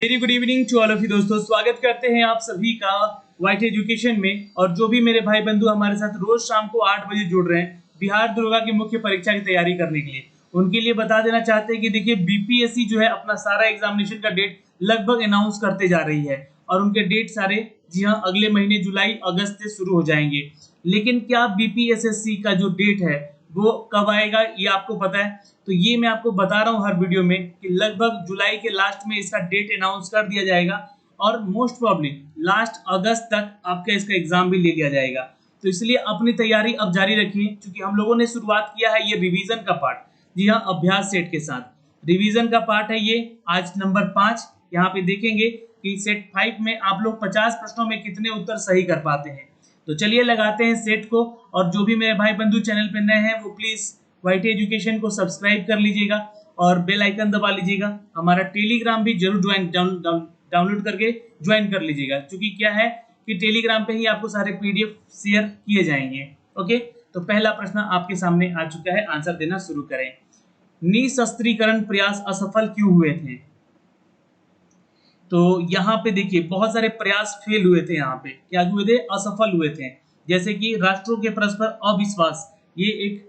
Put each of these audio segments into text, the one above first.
Very good evening to all of you दोस्तों, स्वागत करते हैं आप सभी का वाइट एजुकेशन में। और जो भी मेरे भाई बंधु हमारे साथ रोज शाम को 8 बजे जुड़ रहे हैं बिहार दुर्गा की मुख्य परीक्षा की तैयारी करने के लिए, उनके लिए बता देना चाहते हैं कि देखिए बीपीएससी जो है अपना सारा एग्जामिनेशन का डेट लगभग अनाउंस करते जा रही है और उनके डेट सारे जी हाँ अगले महीने जुलाई अगस्त से शुरू हो जाएंगे। लेकिन क्या बीपीएसएससी का जो डेट है वो कब आएगा ये आपको पता है? तो ये मैं आपको बता रहा हूँ हर वीडियो में कि लगभग जुलाई के लास्ट में इसका डेट अनाउंस कर दिया जाएगा और मोस्ट प्रॉब्ली लास्ट अगस्त तक आपका इसका एग्जाम भी ले लिया जाएगा। तो इसलिए अपनी तैयारी अब जारी रखिए, क्योंकि हम लोगों ने शुरुआत किया है ये रिवीजन का पार्ट, जी हाँ अभ्यास सेट के साथ रिवीजन का पार्ट है ये। आज नंबर 5 यहाँ पे देखेंगे कि सेट 5 में आप लोग 50 प्रश्नों में कितने उत्तर सही कर पाते हैं। तो चलिए लगाते हैं सेट को। और जो भी मेरे भाई बंधु चैनल पर नए हैं वो प्लीज वाइट एजुकेशन को सब्सक्राइब कर लीजिएगा और बेल आइकन दबा लीजिएगा। हमारा टेलीग्राम भी जरूर डाउनलोड करके ज्वाइन कर लीजिएगा, क्योंकि क्या है कि टेलीग्राम पे ही आपको सारे पीडीएफ शेयर किए जाएंगे। ओके, तो पहला प्रश्न आपके सामने आ चुका है, आंसर देना शुरू करें। निशस्त्रीकरण प्रयास असफल क्यों हुए थे? तो यहाँ पे देखिए बहुत सारे प्रयास फेल हुए थे, यहाँ पे क्या हुए थे? असफल हुए थे। जैसे कि राष्ट्रों के परस्पर अविश्वास, ये एक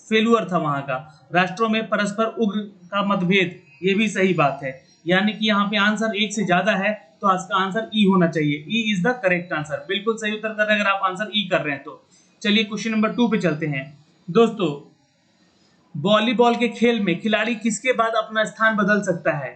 फेलुअर था वहां का। राष्ट्रों में परस्पर उग्र का मतभेद, ये भी सही बात है। यानी कि यहाँ पे आंसर एक से ज्यादा है तो इसका आंसर ई होना चाहिए। E is the correct answer, बिल्कुल सही उत्तर कर रहे हैं अगर आप आंसर ई कर रहे हैं तो। चलिए क्वेश्चन नंबर 2 पे चलते हैं दोस्तों। वॉलीबॉल के खेल में खिलाड़ी किसके बाद अपना स्थान बदल सकता है?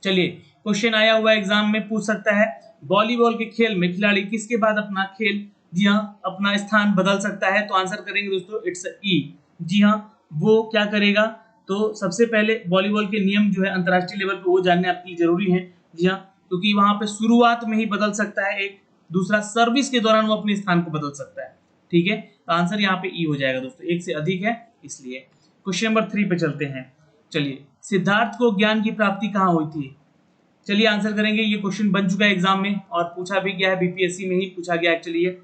चलिए क्वेश्चन आया हुआ एग्जाम में पूछ सकता है, वॉलीबॉल के खेल में खिलाड़ी किसके बाद अपना खेल जी हाँ अपना स्थान बदल सकता है? तो आंसर करेंगे दोस्तों इट्स ई। जी हाँ, वो क्या करेगा? तो सबसे पहले वॉलीबॉल के नियम जो है अंतर्राष्ट्रीय लेवल पे वो जानने आपके लिए जरूरी है। जी हाँ, क्योंकि वहां पे शुरुआत में ही बदल सकता है एक, दूसरा सर्विस के दौरान वो अपने स्थान को बदल सकता है। ठीक है, तो आंसर यहाँ पे ई हो जाएगा दोस्तों, एक से अधिक है इसलिए। क्वेश्चन नंबर 3 पे चलते हैं। चलिए, सिद्धार्थ को ज्ञान की प्राप्ति कहाँ हुई थी? चलिए आंसर करेंगे, ये क्वेश्चन बन चुका है एग्जाम में और पूछा भी गया है, बीपीएससी में ही पूछा गया एक्चुअली। ये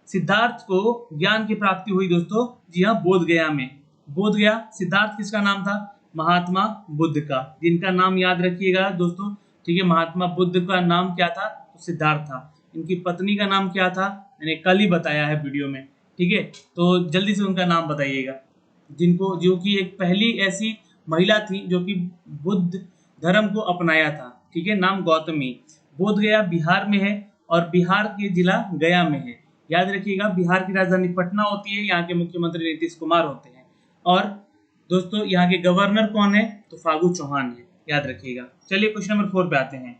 सिद्धार्थ को ज्ञान की प्राप्ति हुई दोस्तों जी हाँ बोध गया में। बोध गया, सिद्धार्थ किसका नाम था? महात्मा बुद्ध का, जिनका नाम याद रखिएगा दोस्तों। ठीक है, महात्मा बुद्ध का नाम क्या था? तो सिद्धार्थ था। इनकी पत्नी का नाम क्या था? मैंने कल ही बताया है वीडियो में। ठीक है, तो जल्दी से उनका नाम बताइएगा, जिनको जो कि एक पहली ऐसी महिला थी जो कि बुद्ध धर्म को अपनाया था। ठीक है, नाम गौतमी। बोध गया बिहार में है और बिहार के जिला गया में है। याद रखिएगा, बिहार की राजधानी पटना होती है, यहाँ के मुख्यमंत्री नीतीश कुमार होते हैं। और दोस्तों यहाँ के गवर्नर कौन है? तो फागू चौहान है, याद रखिएगा। चलिए क्वेश्चन नंबर 4 पे आते हैं।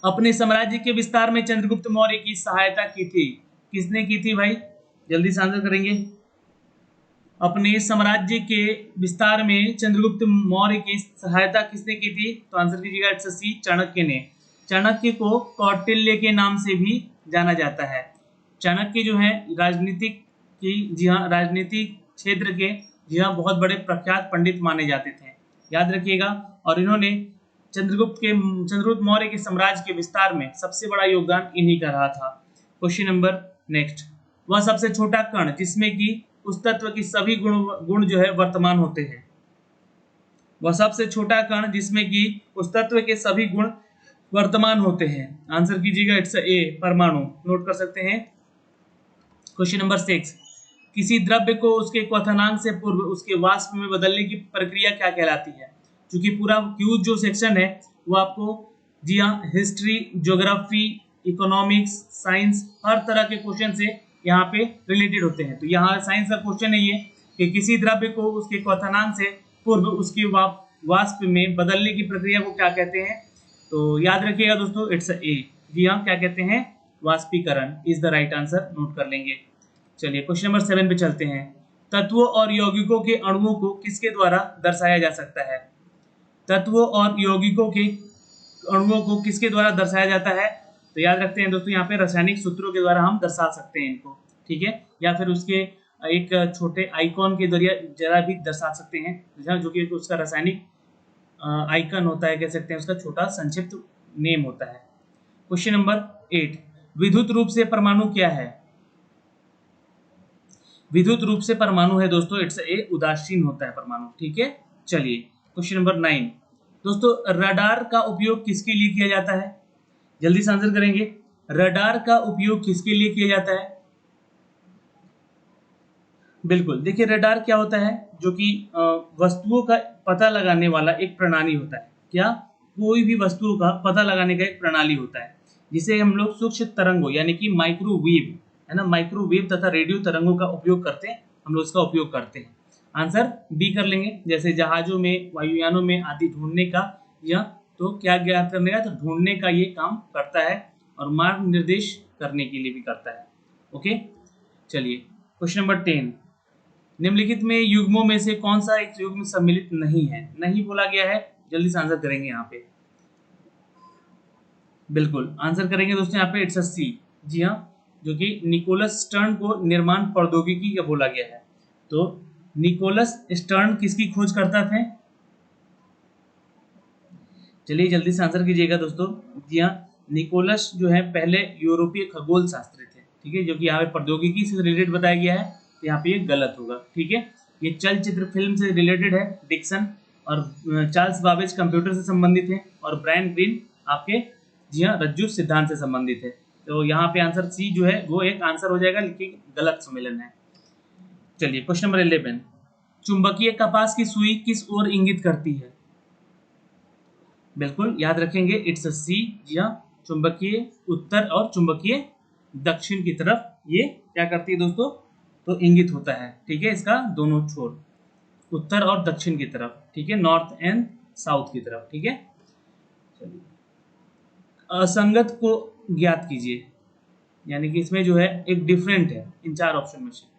अपने साम्राज्य के विस्तार में चंद्रगुप्त मौर्य की सहायता की थी, किसने की थी भाई? जल्दी से आंसर करेंगे। अपने साम्राज्य के विस्तार में चंद्रगुप्त मौर्य की सहायता किसने की थी? तो आंसर कीजिएगा इट्स सी, चाणक्य ने। चाणक्य को कौटिल्य के नाम से भी जाना जाता है। चाणक्य जो है राजनीतिक की जी हाँ राजनीतिक क्षेत्र के जी हाँ बहुत बड़े प्रख्यात पंडित माने जाते थे, याद रखिएगा। और इन्होंने चंद्रगुप्त मौर्य के साम्राज्य के विस्तार में सबसे बड़ा योगदान इन्हीं का रहा था। Question number next. वह सबसे छोटा कण जिसमें कि उस तत्व की सभी गुण जो है वर्तमान होते हैं। वह सबसे छोटा कण जिसमें कि उस तत्व के सभी गुण वर्तमान होते हैं। आंसर कीजिएगा इट्स ए, परमाणु। नोट कर सकते हैं। Question number 6। किसी द्रव्य को उसके क्वथनांक से पूर्व उसके वाष्प में बदलने की प्रक्रिया क्या कहलाती है? क्योंकि पूरा क्यूज जो सेक्शन है वो आपको जी हाँ हिस्ट्री, ज्योग्राफी, इकोनॉमिक्स, साइंस हर तरह के क्वेश्चन से यहाँ पे रिलेटेड होते हैं। तो यहाँ साइंस का क्वेश्चन है ये कि किसी द्रव्य को उसके क्वथनांक से पूर्व उसकी वाष्प में बदलने की प्रक्रिया को क्या कहते हैं? तो याद रखिएगा दोस्तों इट्स ए। जी हाँ, क्या कहते हैं? वाष्पीकरण is the right answer, note कर लेंगे। चलिए क्वेश्चन नंबर 7 पे चलते हैं। तत्वों और यौगिकों के अणुओं को किसके द्वारा दर्शाया जा सकता है? तत्वों और यौगिकों के अणुओं को किसके द्वारा दर्शाया जाता है? तो याद रखते हैं दोस्तों, यहाँ पे रासायनिक सूत्रों के द्वारा हम दर्शा सकते हैं इनको। ठीक है, या फिर उसके एक छोटे आइकॉन के जरिए जरा भी दर्शा सकते हैं, जो कि उसका रासायनिक आइकन होता है, कह सकते हैं उसका छोटा संक्षिप्त नेम होता है। Question number 8। विद्युत रूप से परमाणु क्या है? विद्युत रूप से परमाणु है दोस्तों इट्स ए, उदासीन होता है परमाणु। ठीक है, चलिए क्वेश्चन नंबर 9। दोस्तों रडार का उपयोग किसके लिए किया जाता है? जल्दी से आंसर करेंगे। रडार का उपयोग किसके लिए किया जाता है? बिल्कुल, देखिए रडार क्या होता है, जो कि वस्तुओं का पता लगाने वाला एक प्रणाली होता है। क्या? कोई भी वस्तुओं का पता लगाने का एक प्रणाली होता है, जिसे हम लोग सूक्ष्म तरंगों यानी कि माइक्रोवेव, है ना, माइक्रोवेव तथा रेडियो तरंगों का उपयोग करते हैं, हम लोग इसका उपयोग करते हैं। आंसर बी कर लेंगे, जैसे जहाजों में, वायुयानों में आदि ढूंढने का, या तो क्या ज्ञात करने का, तो ढूंढने का ये काम करता है, और मार्ग निर्देश करने के लिए भी करता है। ओके, चलिए क्वेश्चन नंबर 10, निम्नलिखित में युग्मों में से कौन सा एक युग्म सम्मिलित नहीं है? नहीं बोला गया है, जल्दी से आंसर करेंगे यहाँ पे। बिल्कुल आंसर करेंगे दोस्तों यहाँ पे, इट्स अ सी। जी हाँ, जो कि निकोलस स्टर्न को निर्माण प्रौद्योगिकी का बोला गया है। तो निकोलस स्टर्न किसकी खोज करता थे? चलिए जल्दी से आंसर कीजिएगा दोस्तों। जी हाँ, निकोलस जो है पहले यूरोपीय खगोल शास्त्री थे, ठीक है, जो कि यहाँ पे प्रौद्योगिकी से रिलेटेड बताया गया है, तो यहाँ पे ये गलत होगा। ठीक है, ये चलचित्र फिल्म से रिलेटेड है, डिक्सन, और चार्ल्स बाबेज कंप्यूटर से संबंधित है, और ब्रायन ग्रीन आपके, जी हाँ, रज्जु सिद्धांत से संबंधित है। तो यहाँ पे आंसर सी जो है वो एक आंसर हो जाएगा, लेकिन गलत सम्मेलन है। चलिए क्वेश्चन नंबर 11, चुंबकीय कपास की सुई किस ओर इंगित करती है? बिल्कुल याद रखेंगे, इट्स अ सी। जी हाँ, चुंबकीय उत्तर और चुंबकीय दक्षिण की तरफ ये क्या करती है दोस्तों, तो इंगित होता है। ठीक है, इसका दोनों छोर, उत्तर और दक्षिण की तरफ, ठीक है, नॉर्थ एंड साउथ की तरफ। ठीक है, चलिए असंगत को ज्ञात कीजिए, यानी कि इसमें जो है एक डिफरेंट है इन चार ऑप्शन में से।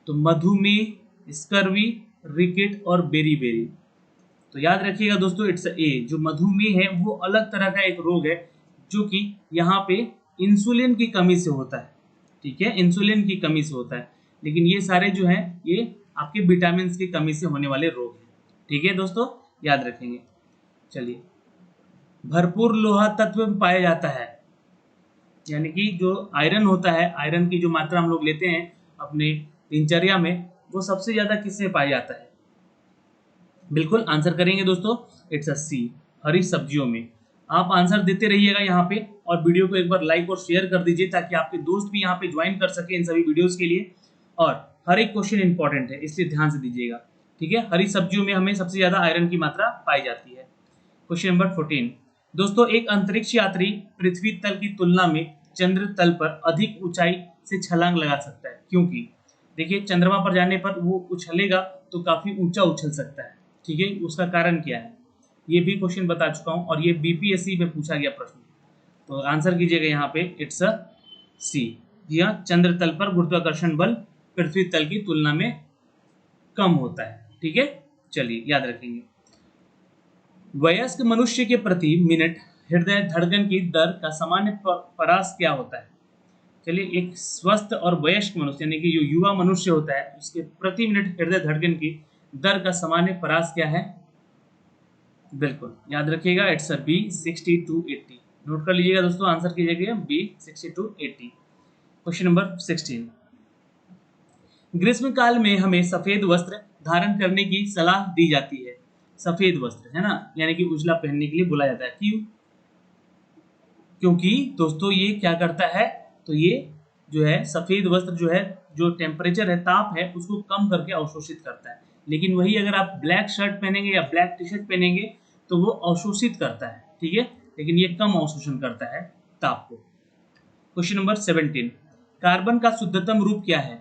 तो मधुमेह, स्कर्वी, रिकेट और बेरी। तो याद रखिएगा दोस्तों, इट्स ए। जो मधुमेह है वो अलग तरह का एक रोग है, जो कि यहाँ पे इंसुलिन की कमी से होता है। ठीक है, इंसुलिन की कमी से होता है, लेकिन ये सारे जो हैं ये आपके विटामिन की कमी से होने वाले रोग हैं। ठीक है दोस्तों, याद रखेंगे। चलिए, भरपूर लोहा तत्व में पाया जाता है, यानी कि जो आयरन होता है, आयरन की जो मात्रा हम लोग लेते हैं अपने दिनचर्या में, वो सबसे ज्यादा किसमें पाया जाता है? बिल्कुल आंसर करेंगे दोस्तों, इट्स अ सी, हरी सब्जियों में। आप आंसर देते रहिएगा यहाँ पे, और वीडियो को एक बार लाइक और शेयर कर दीजिए, ताकि आपके दोस्त भी यहाँ पे ज्वाइन कर सके इन सभी वीडियोस के लिए। और हर एक क्वेश्चन इंपॉर्टेंट है, इसलिए ध्यान से दीजिएगा। ठीक है, हरी सब्जियों में हमें सबसे ज्यादा आयरन की मात्रा पाई जाती है। क्वेश्चन नंबर 14, दोस्तों एक अंतरिक्ष यात्री पृथ्वी तल की तुलना में चंद्र तल पर अधिक ऊंचाई से छलांग लगा सकता है, क्योंकि देखिए चंद्रमा पर जाने पर वो उछलेगा तो काफी ऊंचा उछल सकता है। ठीक है, उसका कारण क्या है? ये भी क्वेश्चन बता चुका हूं, और ये बीपीएससी में पूछा गया प्रश्न। तो आंसर कीजिएगा यहाँ पे, इट्स अ सी। जी हाँ, चंद्र तल पर गुरुत्वाकर्षण बल पृथ्वी तल की तुलना में कम होता है। ठीक है, चलिए याद रखेंगे। वयस्क मनुष्य के प्रति मिनट हृदय धड़कन की दर का सामान्य परास क्या होता है? चलिए, एक स्वस्थ और वयस्क मनुष्य यानी कि जो युवा मनुष्य होता है, उसके प्रति मिनट हृदय धड़कन की दर का सामान्य परास क्या है? बिल्कुल याद रखिएगा, it's a B, 60 to 80। Note कर लीजिएगा दोस्तों, आंसर कीजिएगा बी, 60 to 80। क्वेश्चन नंबर 16, ग्रीष्म काल में हमें सफेद वस्त्र धारण करने की सलाह दी जाती है। सफेद वस्त्र, है ना, यानी कि उजला पहनने के लिए बोला जाता है। क्यों? क्योंकि दोस्तों ये क्या करता है, तो ये जो है सफेद वस्त्र जो है, जो टेम्परेचर है, ताप है, उसको कम करके अवशोषित करता है। लेकिन वही अगर आप ब्लैक शर्ट पहनेंगे या ब्लैक टी शर्ट पहनेंगे तो वो अवशोषित करता है। ठीक है, लेकिन ये कम अवशोषण करता है ताप को। क्वेश्चन नंबर 17, कार्बन का शुद्धतम रूप क्या है?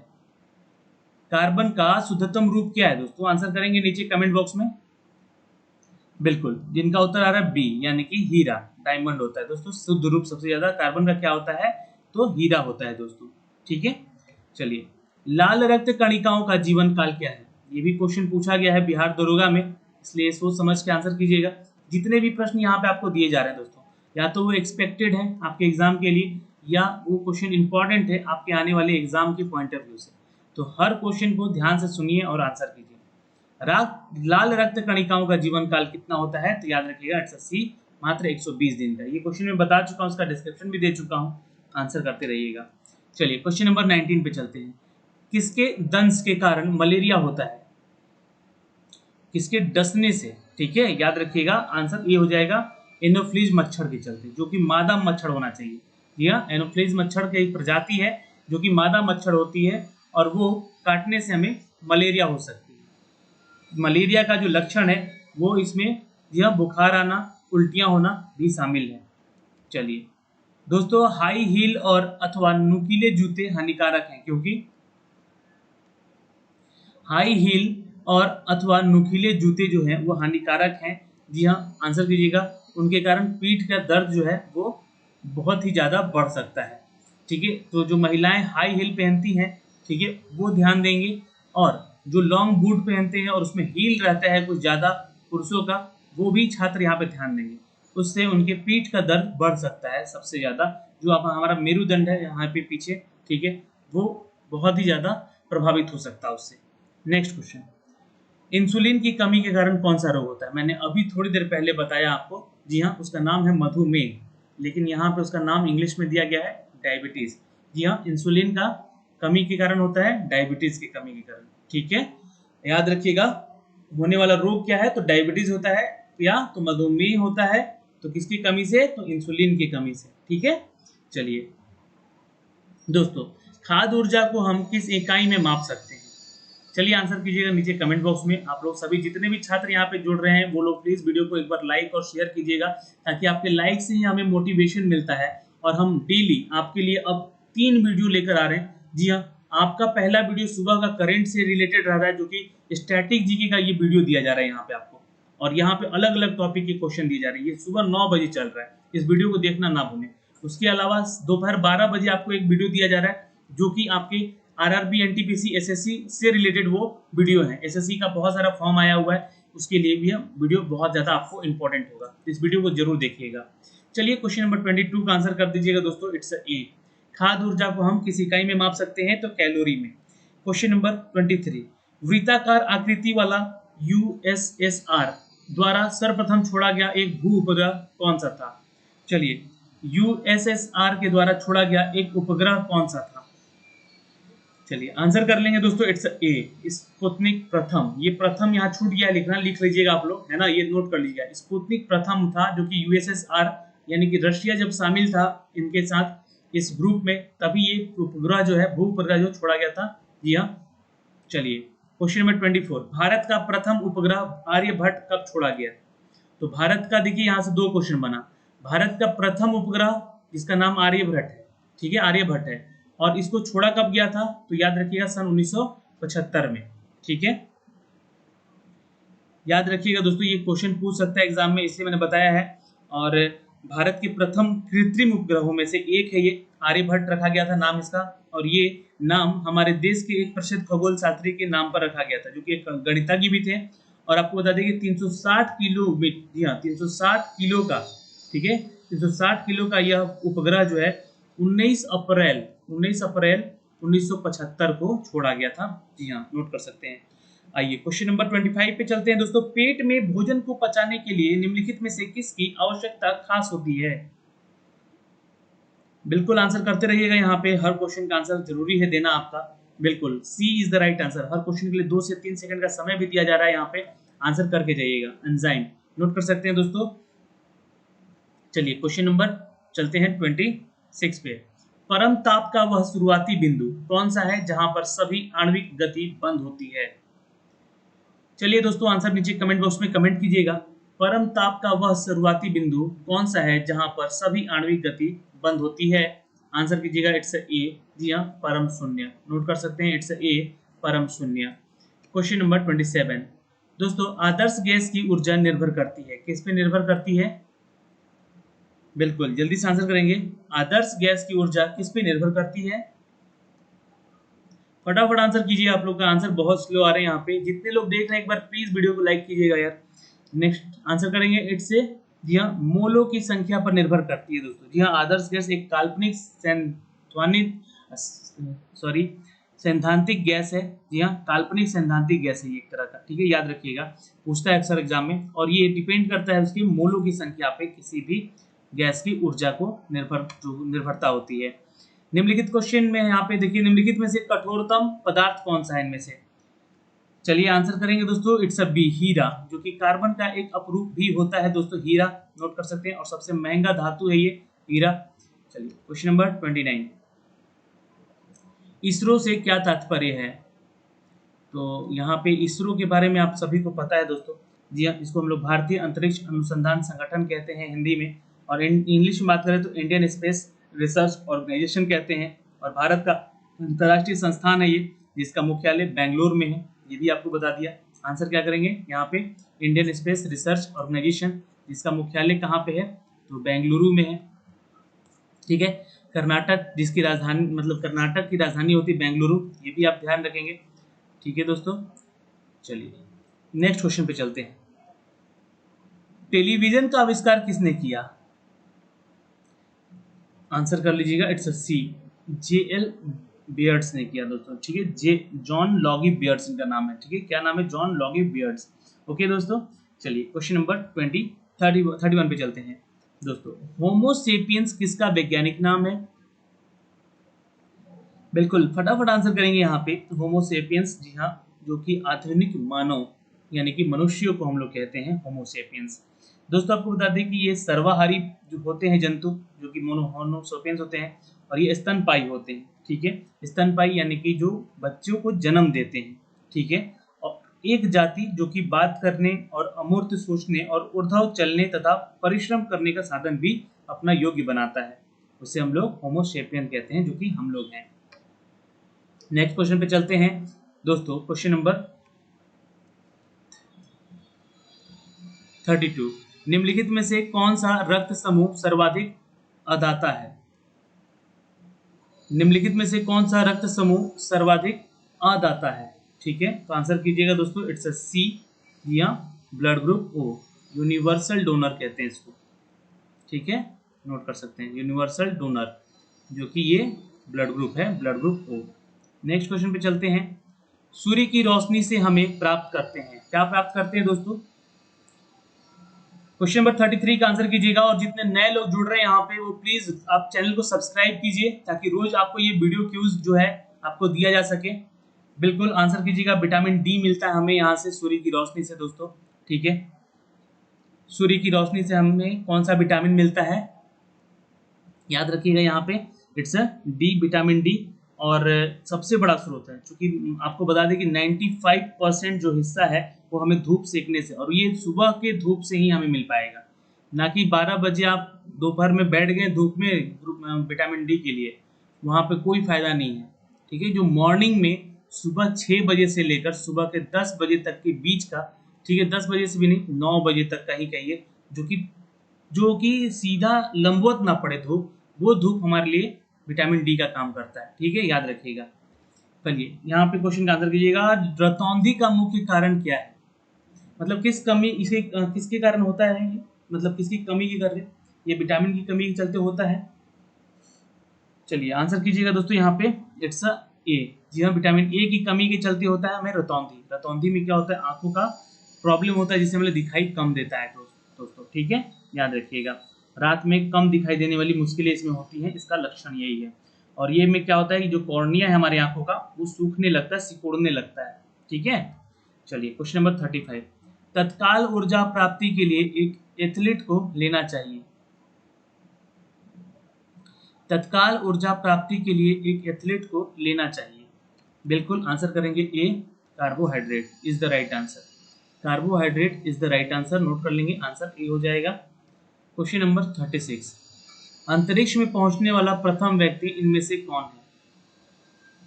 कार्बन का शुद्धतम रूप क्या है दोस्तों? आंसर करेंगे नीचे कमेंट बॉक्स में। बिल्कुल, जिनका उत्तर आ रहा है बी, यानी कि हीरा, डायमंड होता है दोस्तों। शुद्ध रूप सबसे ज्यादा कार्बन का क्या होता है, तो हीरा होता है दोस्तों। ठीक है, चलिए, लाल रक्त कणिकाओं का जीवन काल क्या है? ये भी क्वेश्चन पूछा गया है बिहार दरोगा में, इसलिए सोच समझ के आंसर कीजिएगा। जितने भी प्रश्न यहाँ पे आपको दिए जा रहे हैं दोस्तों, या तो वो एक्सपेक्टेड है आपके एग्जाम के लिए, या वो क्वेश्चन इंपॉर्टेंट है आपके आने वाले एग्जाम के पॉइंट ऑफ व्यू से। तो हर क्वेश्चन को ध्यान से सुनिए और आंसर कीजिए। लाल रक्त कणिकाओं का जीवन काल कितना होता है? तो याद रखिएगा, इट्स सी, मात्र 120 दिन का। ये क्वेश्चन मैं बता चुका हूँ, उसका डिस्क्रिप्शन भी दे चुका हूँ, आंसर करते रहिएगा। चलिए क्वेश्चन नंबर 19 पे चलते हैं। किसके दंश के कारण मलेरिया होता है? किसके डसने से, ठीक है, याद रखिएगा आंसर ये हो जाएगा एनोफ्लीज मच्छर के चलते, जो कि मादा मच्छर होना चाहिए। जी हाँ, एनोफ्लीज मच्छर की एक प्रजाति है जो कि मादा मच्छर होती है और वो काटने से हमें मलेरिया हो सकती है। मलेरिया का जो लक्षण है वो इसमें जी हाँ बुखार आना, उल्टियाँ होना भी शामिल है। चलिए दोस्तों, हाई हील और अथवा नुकीले जूते हानिकारक हैं क्योंकि हाई हील और अथवा नुकीले जूते जो हैं वो हानिकारक हैं। जी हाँ, आंसर कीजिएगा। उनके कारण पीठ का दर्द जो है वो बहुत ही ज़्यादा बढ़ सकता है। ठीक है, तो जो महिलाएं हाई हील पहनती हैं, ठीक है, वो ध्यान देंगे, और जो लॉन्ग बूट पहनते हैं और उसमें हील रहता है कुछ ज़्यादा पुरुषों का, वो भी छात्र यहाँ पे ध्यान देंगे। उससे उनके पीठ का दर्द बढ़ सकता है सबसे ज़्यादा। जो आप हमारा मेरुदंड है यहाँ पे पीछे, ठीक है, वो बहुत ही ज़्यादा प्रभावित हो सकता है उससे। नेक्स्ट क्वेश्चन, इंसुलिन की कमी के कारण कौन सा रोग होता है? मैंने अभी थोड़ी देर पहले बताया आपको। जी हाँ, उसका नाम है मधुमेह, लेकिन यहाँ पे उसका नाम इंग्लिश में दिया गया है डायबिटीज। जी हाँ, इंसुलिन का कमी के कारण होता है, डायबिटीज की कमी के कारण। ठीक है, याद रखिएगा होने वाला रोग क्या है, तो डायबिटीज होता है, या तो मधुमेह होता है, तो किसकी कमी से, तो इंसुलिन की कमी से। ठीक है, चलिए दोस्तों, खाद्य ऊर्जा को हम किस इकाई में माप सकते हैं? चलिए आंसर कीजिएगा नीचे कमेंट बॉक्स में। आप लोग सभी जितने भी छात्र यहाँ पे जुड़ रहे हैं वो लोग प्लीज वीडियो को एक बार लाइक और शेयर कीजिएगा, ताकि आपके लाइक से ही हमें मोटिवेशन मिलता है और हम डेली आपके लिए अब 3 वीडियो लेकर आ रहे हैं। जी हाँ, आपका पहला वीडियो सुबह का करंट से रिलेटेड रह रहा है, जो कि स्टैटिक जीके का ये वीडियो दिया जा रहा है यहाँ पे आपको, और यहाँ पे अलग अलग टॉपिक के क्वेश्चन दिए जा रहे हैं। ये सुबह 9 बजे चल रहा है, इस वीडियो को देखना ना भूलें। उसके अलावा दोपहर 12 बजे आपको एक वीडियो दिया जा रहा है, जो कि आपके आरआरबी, एनटीपीसी, एसएससी से रिलेटेड वो वीडियो है। एसएससी का बहुत सारा फॉर्म आया हुआ है, उसके लिए भी वीडियो बहुत ज़्यादा आपको इंपॉर्टेंट होगा, इस वीडियो को जरूर देखिएगा। चलिए क्वेश्चन नंबर 22 का आंसर कर दीजिएगा दोस्तों। इट्स ए, खाद्य ऊर्जा को हम किस इकाई में माप सकते हैं, तो कैलोरी में। क्वेश्चन नंबर 23, वृत्ताकार आकृति वाला यूएसएसआर द्वारा सर्वप्रथम छोड़ा गया एक भू उपग्रह कौन सा था? चलिए, यूएसएसआर के द्वारा छोड़ा गया एक उपग्रह कौन सा था? चलिए आंसर कर लेंगे दोस्तों। इट्स ए, स्पुतनिक प्रथम। ये प्रथम यहाँ छूट गया लिखना, लिख लीजिएगा आप लोग, है ना, ये नोट कर लीजिएगा। स्पुतनिक प्रथम था, जो कि यूएसएसआर यानी कि रशिया जब शामिल था इनके साथ इस ग्रुप में, तभी ये उपग्रह जो है, भू उपग्रह जो छोड़ा गया था। जी हाँ, चलिए क्वेश्चन नंबर 24, भारत का प्रथम उपग्रह आर्यभट्ट कब छोड़ा गया? तो भारत का देखिए यहाँ से 2 क्वेश्चन बना। भारत का प्रथम उपग्रह जिसका नाम आर्यभट्ट है, ठीक है, आर्यभट्ट है, और इसको छोड़ा कब गया था, तो याद रखिएगा सन 1975 में। ठीक है, याद रखिएगा दोस्तों, ये क्वेश्चन पूछ सकता है एग्जाम में, इसलिए मैंने बताया है। और भारत के प्रथम कृत्रिम उपग्रहों में से एक है ये, आर्यभट्ट रखा गया था नाम इसका, और ये नाम हमारे देश के एक प्रसिद्ध खगोल शास्त्री के नाम पर रखा गया था, जो कि एक गणितज्ञ भी थे। और आपको बता दें कि 360 किलो, जी हाँ 360 किलो का, ठीक है, 360 किलो का यह उपग्रह जो है 19 अप्रैल 1975 को छोड़ा गया था। जी हाँ, नोट कर सकते हैं। आइए क्वेश्चन नंबर 25 पे चलते हैं दोस्तों। पेट में भोजन को पचाने के लिए निम्नलिखित में से किसकी आवश्यकता खास होती है? बिल्कुल आंसर करते रहिएगा, यहाँ पे हर क्वेश्चन का आंसर जरूरी है देना आपका। बिल्कुल C is the right answer. हर क्वेश्चन के लिए 2 से 3 सेकंड का समय भी दिया जा रहा है, यहाँ पे आंसर करके जाइएगा। एंजाइम नोट कर सकते हैं दोस्तों। चलिए क्वेश्चन नंबर चलते हैं 26 पे। परम ताप का वह शुरुआती बिंदु कौन सा है जहां पर सभी आणविक गति बंद होती है? चलिए दोस्तों, आंसर नीचे कमेंट बॉक्स में कमेंट कीजिएगा। परम ताप का वह शुरुआती बिंदु कौन सा है जहां पर सभी आणविक गति बंद होती है? आंसर कीजिएगा। इट्स ए, जी हाँ, परम शून्य। नोट कर सकते हैं, इट्स ए, परम शून्य। क्वेश्चन नंबर 27 दोस्तों, आदर्श गैस की ऊर्जा निर्भर करती है, किस पे निर्भर करती है? बिल्कुल जल्दी से आंसर करेंगे। आदर्श गैस की ऊर्जा किस पे निर्भर करती है? फटाफट आंसर कीजिए। आप लोग का आंसर बहुत स्लो आ रहे हैं यहाँ पे। जितने लोग देख रहे हैं एक बार प्लीज वीडियो को लाइक कीजिएगा यार। नेक्स्ट आंसर करेंगे, इट्स से, जी हाँ, मोलों की संख्या पर निर्भर करती है दोस्तों। जी हाँ, आदर्श गैस एक काल्पनिक सैद्धांतिक गैस है। जी हाँ, काल्पनिक सैद्धांतिक गैस है ये एक तरह का, ठीक है, याद रखिएगा, पूछता है अक्सर एग्जाम में। और ये डिपेंड करता है उसकी मोलों की संख्या पे, किसी भी गैस की ऊर्जा को निर्भरता होती है। निम्नलिखित क्वेश्चन में यहाँ पे देखिए, निम्नलिखित में से कठोरतम पदार्थ कौन सा है इनमें से? चलिए आंसर करेंगे दोस्तों, इट्स अ बी, हीरा, जो कि कार्बन का एक अपरूप भी होता है दोस्तों, हीरा नोट कर सकते हैं, और सबसे महंगा धातु है ये हीरा। चलिए क्वेश्चन नंबर 29, इसरो से क्या तात्पर्य है? तो यहाँ पे इसरो के बारे में आप सभी को पता है दोस्तों, जी हाँ, इसको हम लोग भारतीय अंतरिक्ष अनुसंधान संगठन कहते हैं हिंदी में, और इंग्लिश में बात करें तो इंडियन स्पेस रिसर्च ऑर्गेनाइजेशन कहते हैं, और भारत का अंतर्राष्ट्रीय संस्थान है ये, जिसका मुख्यालय बेंगलुरु में है, ये भी आपको बता दिया। आंसर क्या करेंगे यहाँ पे, इंडियन स्पेस रिसर्च ऑर्गेनाइजेशन, जिसका मुख्यालय कहाँ पे है, तो बेंगलुरु में है, ठीक है। कर्नाटक, जिसकी राजधानी मतलब कर्नाटक की राजधानी होती है बेंगलुरु, ये भी आप ध्यान रखेंगे, ठीक है दोस्तों। चलिए नेक्स्ट क्वेश्चन पे चलते हैं, टेलीविजन का आविष्कार किसने किया? आंसर कर लीजिएगा, इट्स अ सी, जे.एल. बियर्ड्स ने किया दोस्तों, ठीक है, जॉन लॉगी बियर्ड्स इनका नाम है, ठीक है, क्या नाम है, जॉन लॉगी बियर्ड्स। ओके दोस्तों, चलिए क्वेश्चन नंबर 31 पे चलते हैं दोस्तों, होमोसेपियंस किसका वैज्ञानिक नाम है? बिल्कुल फटाफट आंसर करेंगे यहाँ पे, होमोसेपियंस, जी हाँ, जो कि आधुनिक मानव यानी कि मनुष्यों को हम लोग कहते हैं होमोसेपियंस। दोस्तों आपको बता दें कि ये सर्वाहारी जो होते हैं जंतु, जो कि होमोसेपियंस होते हैं, और ये स्तनपायी होते हैं, ठीक है, स्तनपायी यानी कि जो बच्चों को जन्म देते हैं, ठीक है, और एक जाति जो कि बात करने और अमूर्त सोचने और ऊर्ध्व चलने तथा परिश्रम करने का साधन भी अपना योग्य बनाता है, उसे हम लोग होमोसेपियन कहते हैं, जो कि हम लोग हैं। नेक्स्ट क्वेश्चन पे चलते हैं दोस्तों, क्वेश्चन नंबर 32, निम्नलिखित में से कौन सा रक्त समूह सर्वाधिक अदाता है? निम्नलिखित में से कौन सा रक्त समूह सर्वाधिक अदाता है, ठीक है, तो आंसर कीजिएगा दोस्तों, इट्स अ सी, या blood group O, universal donor कहते हैं इसको, ठीक है, नोट कर सकते हैं, यूनिवर्सल डोनर, जो कि ये ब्लड ग्रुप है, blood group O. Next question पे चलते हैं, सूर्य की रोशनी से हमें प्राप्त करते हैं, क्या प्राप्त करते हैं दोस्तों? क्वेश्चन नंबर 33 का आंसर कीजिएगा, और जितने नए लोग जुड़ रहे हैं यहाँ पे वो प्लीज आप चैनल को सब्सक्राइब कीजिए, ताकि रोज आपको ये वीडियो क्यूज जो है आपको दिया जा सके। बिल्कुल आंसर कीजिएगा, विटामिन डी मिलता है हमें यहाँ से सूर्य की रोशनी से दोस्तों, ठीक है, सूर्य की रोशनी से हमें कौन सा विटामिन मिलता है, याद रखिएगा यहाँ पे, it's a D, vitamin D, और सबसे बड़ा स्रोत है, क्योंकि आपको बता दें कि 95% जो हिस्सा है वो हमें धूप सेकने से, और ये सुबह के धूप से ही हमें मिल पाएगा, ना कि 12 बजे आप दोपहर में बैठ गए धूप में विटामिन डी के लिए, वहाँ पे कोई फायदा नहीं है, ठीक है। जो मॉर्निंग में सुबह 6 बजे से लेकर सुबह के 10 बजे तक के बीच का, ठीक है, 10 बजे से भी नहीं, 9 बजे तक का ही कहिए, जो कि सीधा लंबवत ना पड़े धूप, वो धूप हमारे लिए विटामिन डी का काम करता है, ठीक है, याद रखिएगा। चलिए यहाँ पे क्वेश्चन का आंसर कीजिएगा, रतौंधी का मुख्य कारण क्या है? मतलब किसके कारण होता है ये, मतलब किसकी कमी के कारण, ये विटामिन की कमी के चलते होता है। चलिए आंसर कीजिएगा दोस्तों यहाँ पे, इट्स अ ए, जी हाँ, विटामिन ए की कमी के चलते होता है हमें रतौंधी। रतौंधी में क्या होता है, आंखों का प्रॉब्लम होता है, जिससे हमें दिखाई कम देता है दोस्तों, ठीक है, याद रखिएगा, रात में कम दिखाई देने वाली मुश्किलें इसमें होती हैं, इसका लक्षण यही है। और ये में क्या होता है कि जो कॉर्निया है हमारी आंखों का, वो सूखने लगता है, सिकुड़ने लगता है, ठीक है। चलिए क्वेश्चन नंबर 35, तत्काल ऊर्जा प्राप्ति के लिए एक एथलीट को लेना चाहिए, तत्काल ऊर्जा प्राप्ति के लिए एक एथलीट को लेना चाहिए, बिल्कुल आंसर करेंगे A, carbohydrate is the right answer, carbohydrate is the right answer, note कर लेंगे, आंसर ए हो जाएगा। क्वेश्चन नंबर 36, अंतरिक्ष में पहुंचने वाला प्रथम व्यक्ति इनमें से कौन है?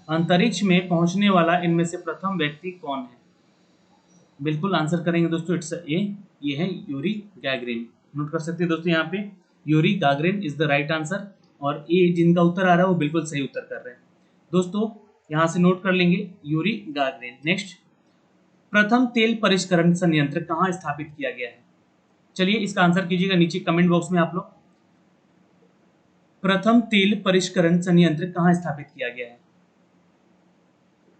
अंतरिक्ष में पहुंचने वाला इनमें से प्रथम व्यक्ति कौन है? बिल्कुल आंसर करेंगे दोस्तों, इट्स ए, ये है यूरी गैगरिन, नोट कर सकते हैं दोस्तों यहाँ पे, Yuri Gagarin is the right answer, और ए जिनका उत्तर आ रहा है वो बिल्कुल सही उत्तर कर रहे हैं दोस्तों, यहाँ से नोट कर लेंगे यूरी गैगरिन। नेक्स्ट, प्रथम तेल परिष्करण संयंत्र कहाँ स्थापित किया गया है? चलिए इसका आंसर कीजिएगा नीचे कमेंट बॉक्स में आप लोग, प्रथम तेल परिष्करण संयंत्र कहाँ स्थापित किया गया है?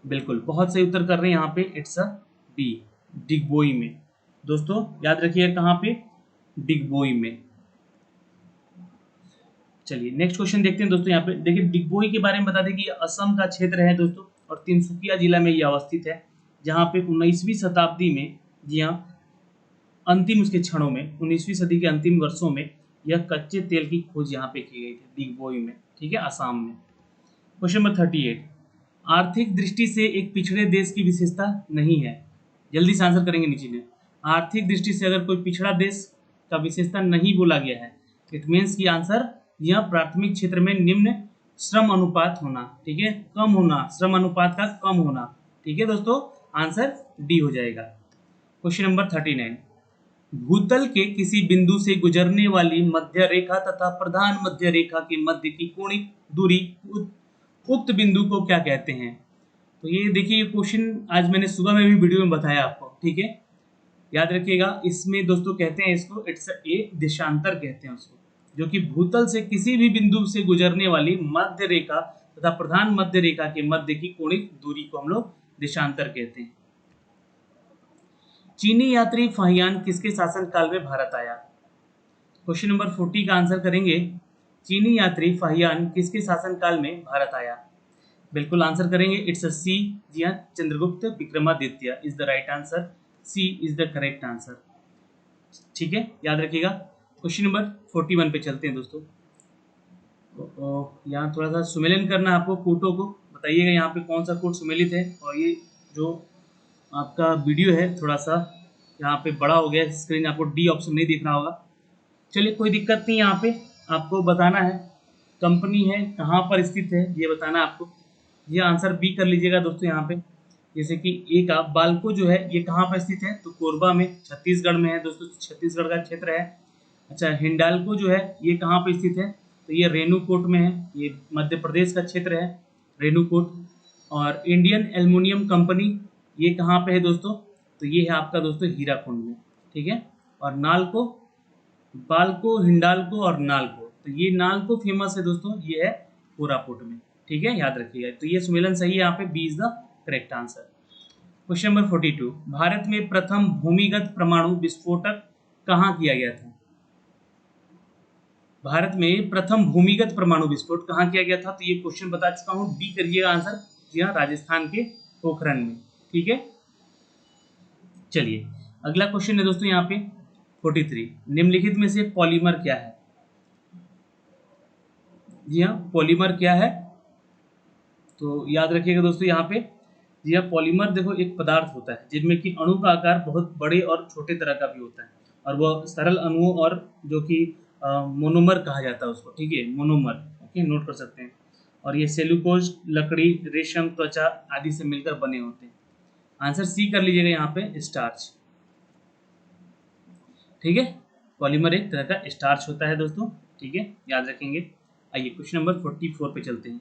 बिल्कुल बहुत सही उत्तर कर रहे हैं यहाँ पे, इट्स अ बी, डिगबोई में, दोस्तों याद रखिएगा कहाँ पे, डिगबोई में। चलिए नेक्स्ट क्वेश्चन देखते हैं दोस्तों, यहाँ पे देखिए डिगबोई के बारे में बता दें कि ये असम का क्षेत्र है दोस्तों, और तिनसुकिया जिला में ये अवस्थित है, जहाँ पे 19वीं शताब्दी में, जी हाँ, अंतिम उसके क्षणों में 19वीं सदी के अंतिम वर्षों में यह कच्चे तेल की खोज यहाँ पे की गई थी, दिग्बोई में, ठीक है, असम में। क्वेश्चन नंबर 38, आर्थिक दृष्टि से एक पिछड़े देश की विशेषता नहीं है। जल्दी से आंसर करेंगे नीचे में। आर्थिक दृष्टि से अगर कोई पिछड़ा देश का विशेषता नहीं बोला गया है, इट मीन्स की आंसर यह प्राथमिक क्षेत्र में निम्न श्रम अनुपात होना, ठीक है, कम होना, श्रम अनुपात का कम होना, ठीक है दोस्तों, आंसर डी हो जाएगा। क्वेश्चन नंबर 39, भूतल के किसी बिंदु से गुजरने वाली मध्य रेखा तथा प्रधान मध्य रेखा के मध्य की कोणिक दूरी उक्त बिंदु को क्या कहते हैं? तो ये देखिए, ये क्वेश्चन आज मैंने सुबह में भी वीडियो में बताया आपको, ठीक है, याद रखिएगा। इसमें दोस्तों कहते हैं इसको, इट्स ए देशांतर कहते हैं उसको, जो कि भूतल से किसी भी बिंदु से गुजरने वाली मध्य रेखा तथा प्रधान मध्य रेखा के मध्य की कोणिक दूरी को हम लोग देशांतर कहते हैं। चीनी यात्री फाहियान किसके शासन काल में भारत आया? क्वेश्चन नंबर 40 का आंसर करेंगे, चीनी यात्री फाहियान किसके शासन काल में भारत आया? बिल्कुल आंसर करेंगे, इट्स अ सी, जी हाँ, Chandragupta Vikramaditya is the right answer, C is the correct answer, ठीक है, याद रखिएगा। क्वेश्चन नंबर 41 पे चलते हैं दोस्तों। यहाँ थोड़ा सा सुमेलन करना है आपको, कोटों को बताइएगा यहाँ पे कौन सा कोट सुमेलित है। और ये जो आपका वीडियो है थोड़ा सा यहाँ पे बड़ा हो गया, स्क्रीन आपको डी ऑप्शन नहीं दिख रहा होगा, चलिए कोई दिक्कत नहीं। यहाँ पे आपको बताना है कंपनी है कहाँ पर स्थित है, ये बताना है आपको। ये आंसर बी कर लीजिएगा दोस्तों। यहाँ पे जैसे कि ए का बाल्को जो है ये कहाँ पर स्थित है, तो कोरबा में, छत्तीसगढ़ में है दोस्तों, छत्तीसगढ़ का क्षेत्र है। अच्छा, हिंडाल्को जो है ये कहाँ पर स्थित है, तो ये रेणुकूट में है, ये मध्य प्रदेश का क्षेत्र है, रेणुकूट। और इंडियन एल्युमिनियम कंपनी ये कहाँ पे है दोस्तों, तो ये है आपका दोस्तों हीराकुंड में, ठीक है। और नालको, बाल्को, हिंडाल्को और नालको, तो ये नालको फेमस है दोस्तों, ये है कोरापुट में, ठीक है, याद रखिएगा। तो ये सुमेलन सही है, यहाँ पे B is the correct answer. Question number 42, Bharat में प्रथम भूमिगत परमाणु विस्फोटक कहाँ किया गया था? भारत में प्रथम भूमिगत परमाणु विस्फोट कहाँ किया गया था, तो ये क्वेश्चन बता चुका हूँ, डी करिएगा आंसर, जी हाँ, राजस्थान के पोखरण में, ठीक है। चलिए अगला क्वेश्चन है दोस्तों यहाँ पे 43, निम्नलिखित में से पॉलीमर क्या है? जी हाँ, पॉलीमर क्या है, तो याद रखिएगा दोस्तों यहाँ पे, जी हाँ, पॉलीमर देखो एक पदार्थ होता है जिनमें कि अणु का आकार बहुत बड़े और छोटे तरह का भी होता है, और वह सरल अणुओं और जो कि मोनोमर कहा जाता है उसको, ठीक है, मोनोमर, ओके, नोट कर सकते हैं। और ये सेल्यूकोज, लकड़ी, रेशम, त्वचा आदि से मिलकर बने होते हैं। आंसर सी कर लीजिएगा यहाँ पे, स्टार्च, ठीक है, पॉलीमर एक तरह का स्टार्च होता है दोस्तों, ठीक है, याद रखेंगे। आइए क्वेश्चन नंबर 44 पे चलते हैं।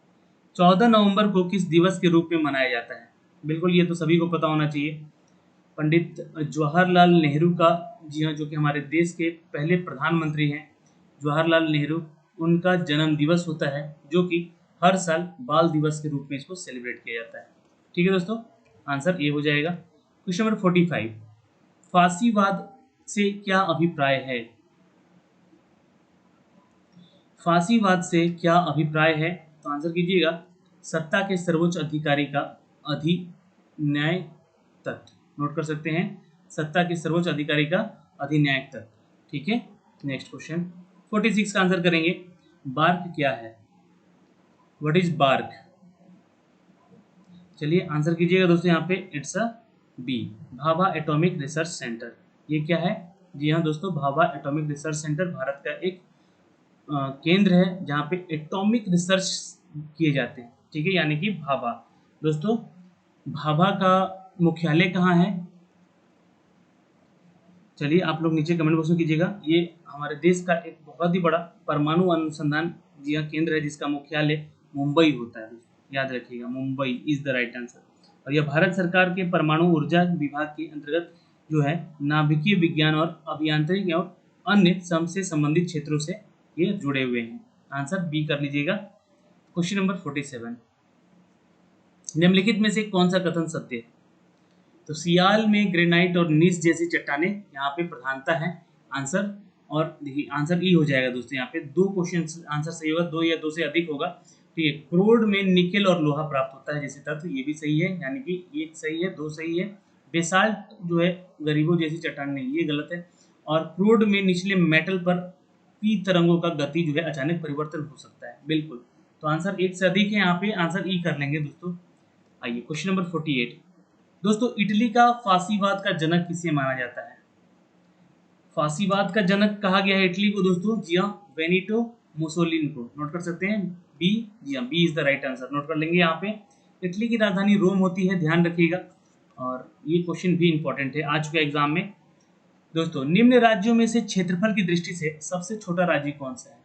14 नवंबर को किस दिवस के रूप में मनाया जाता है? बिल्कुल ये तो सभी को पता होना चाहिए, पंडित जवाहरलाल नेहरू का, जी हाँ, जो कि हमारे देश के पहले प्रधानमंत्री हैं जवाहरलाल नेहरू, उनका जन्म दिवस होता है, जो कि हर साल बाल दिवस के रूप में इसको सेलिब्रेट किया जाता है, ठीक है दोस्तों, आंसर ए हो जाएगा। क्वेश्चन नंबर 45, फांसीवाद से क्या अभिप्राय है? फांसीवाद से क्या अभिप्राय है, तो आंसर कीजिएगा, सत्ता के सर्वोच्च अधिकारी का अधिन्याय तत्व, नोट कर सकते हैं, सत्ता के सर्वोच्च अधिकारी का अधिन्याय तत्व, ठीक है। नेक्स्ट क्वेश्चन 46 का आंसर करेंगे, बार्क क्या है? What is BARC? चलिए आंसर कीजिएगा दोस्तों यहाँ पे, it's a B, Bhabha atomic research centre. ये क्या है? जी हाँ दोस्तों, Bhabha atomic research centre Bharat का एक केंद्र है जहाँ पे एटॉमिक रिसर्च किए जाते हैं, ठीक है, यानी कि भाभा। दोस्तों भाभा का मुख्यालय कहाँ है? चलिए आप लोग नीचे कमेंट बॉक्स में कीजिएगा। ये हमारे देश का एक बहुत ही बड़ा परमाणु अनुसंधान जी हाँ केंद्र है, जिसका मुख्यालय मुंबई होता है, याद रखिएगा, Mumbai is the right answer. और यह भारत सरकार के परमाणु ऊर्जा विभाग के अंतर्गत जो है नाभिकीय विज्ञान और अभियांत्रिकी और अन्य से संबंधित क्षेत्रों से ये जुड़े हुए हैं। आंसर बी कर लीजिएगा। क्वेश्चन नंबर 47, निम्नलिखित में से कौन सा कथन सत्य है? तो सियाल में ग्रेनाइट और नीस जैसी चट्टानें यहाँ पे प्रधानता है, आंसर, और देखिए आंसर ई हो जाएगा दोस्तों। यहाँ पे दो क्वेश्चन आंसर सही होगा, दो या दो से अधिक होगा, तो ठीक है, क्रोड में निकेल और लोहा प्राप्त होता है जैसे तत्व, ये भी सही है, यानी कि एक सही है, दो सही है। बेसाल्ट जो है गरीबों जैसी चट्टान नहीं, ये गलत है। और क्रोड में निचले मेटल पर पी तरंगों का गति जो है अचानक परिवर्तन हो सकता है, बिल्कुल। तो आंसर एक से अधिक है, यहाँ पे आंसर ई कर लेंगे दोस्तों। आइए क्वेश्चन नंबर 48। दोस्तों इटली का फांसीवाद का जनक किसे माना जाता है? फांसीवाद का जनक कहा गया है इटली को दोस्तों, जी हाँ, बेनिटो मुसोलिनी को। नोट कर सकते हैं बी, जी हाँ, B is the right answer, note कर लेंगे यहाँ पे। इटली की राजधानी रोम होती है, ध्यान रखिएगा। और ये क्वेश्चन भी इंपॉर्टेंट है, आ चुका है एग्जाम में। दोस्तों निम्न राज्यों में से क्षेत्रफल की दृष्टि से सबसे छोटा राज्य कौन सा है?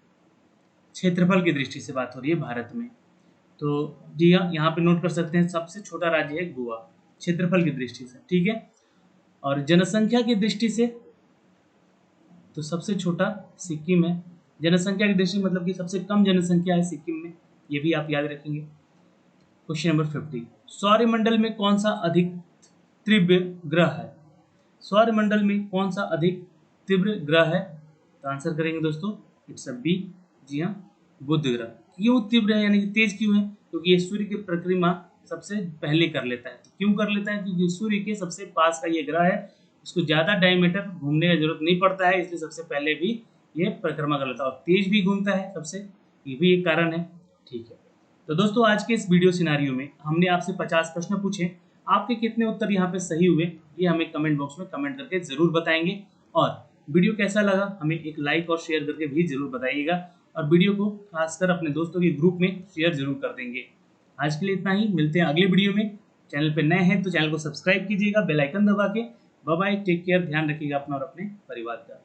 क्षेत्रफल की दृष्टि से बात हो रही है भारत में, तो जी हाँ, यहाँ पे नोट कर सकते हैं, सबसे छोटा राज्य है गोवा, क्षेत्रफल की दृष्टि से, ठीक है। और जनसंख्या की दृष्टि से तो सबसे छोटा सिक्किम है। जनसंख्या की दृष्टि मतलब कि सबसे कम जनसंख्या है सिक्किम में, ये भी आप याद रखेंगे। Question number 50। सौरमंडल में कौन सा अधिक तीव्र ग्रह है? सौरमंडल में कौन सा अधिक तीव्र ग्रह है? तो आंसर करेंगे दोस्तों, इट्स अ बी, जी हाँ, बुध ग्रह। क्यों तीव्र है यानी कि तेज क्यों है? क्योंकि ये सूर्य की परिक्रमा सबसे पहले कर लेता है। क्यों कर लेता है? क्योंकि सूर्य के सबसे पास का ये ग्रह है, इसको ज़्यादा डायमीटर घूमने का जरूरत नहीं पड़ता है, इसलिए सबसे पहले भी ये परिक्रमा कर लेता है और तेज भी घूमता है सबसे, ये भी एक कारण है, ठीक है। तो दोस्तों आज के इस वीडियो सिनारियो में हमने आपसे 50 प्रश्न पूछे, आपके कितने उत्तर यहाँ पे सही हुए ये हमें कमेंट बॉक्स में कमेंट करके जरूर बताएंगे। और वीडियो कैसा लगा हमें एक लाइक और शेयर करके भी जरूर बताइएगा, और वीडियो को खासकर अपने दोस्तों के ग्रुप में शेयर जरूर कर देंगे। आज के लिए इतना ही, मिलते हैं अगले वीडियो में। चैनल पर नए हैं तो चैनल को सब्सक्राइब कीजिएगा बेल आइकन दबा के। बाय बाय, टेक केयर, ध्यान रखिएगा अपना और अपने परिवार का।